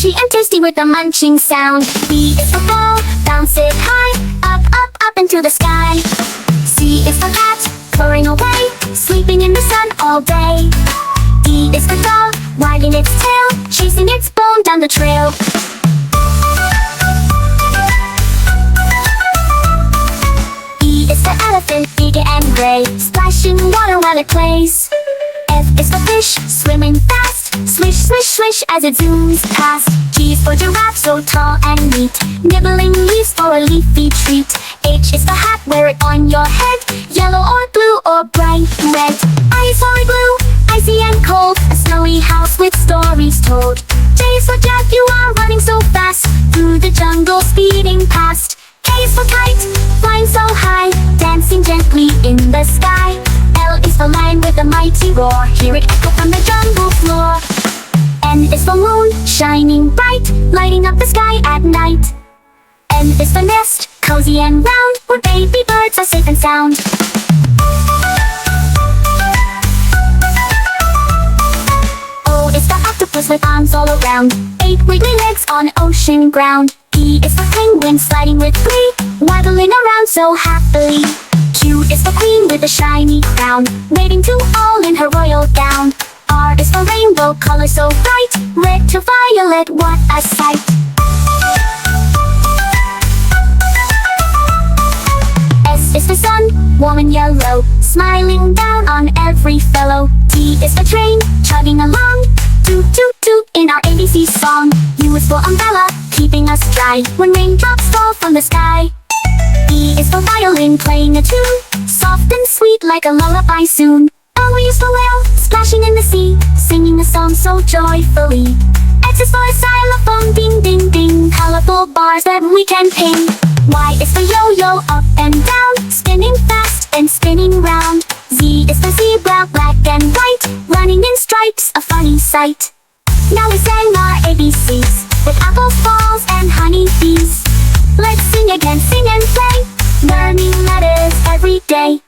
crunchy and tasty with a munching sound. B is for ball, bounce it high, up, up, up into the sky. C is for cat, purring away, sleeping in the sun all day. D is for dog, wagging its tail, chasing its bone down the trail. E is for elephant, big and gray, splashing water while it plays. F is for fish, swimming fast, swish, swish, swish as it zooms past. G is for giraffe, so tall and neat, nibbling leaves for a leafy treat. H is for hat, wear it on your head, yellow or blue or bright red. I is for igloo, icy and cold, a snowy house with stories told. J is for jaguar, running so fast, through the jungle speeding past. K is for kite, flying so high, dancing gently in the sky. L is for lion with a mighty roar, hear it echo from the jungle floor. N is for moon, shining bright, lighting up the sky at night. N is for nest, cozy and round, where baby birds are safe and sound. O is for octopus with arms all around, 8 wiggly legs on ocean ground. P is for penguin sliding with glee, waddling around so happily. Q is for queen with a shiny crown, waving to all in her royal gown. R is for rainbow, color so bright, red to violet, what a sight. S is for sun, warm and yellow, smiling down on every fellow. T is for train, chugging along, toot toot toot in our ABC song. U is for umbrella, keeping us dry when raindrops fall from the sky. E is for violin, playing a tune, soft and sweet like a lullaby soon. O is for whale, splashing in the sea, singing a song so joyfully. X is for a xylophone, ding ding ding, colorful bars that we can ping. Y is for yo-yo, up and down, spinning fast and spinning round. Z is for zebra, black and white, running in stripes, a funny sight. Now we sang our ABCs, with apples, balls, and honey bees. Let's sing again, sing and play, learning letters every day.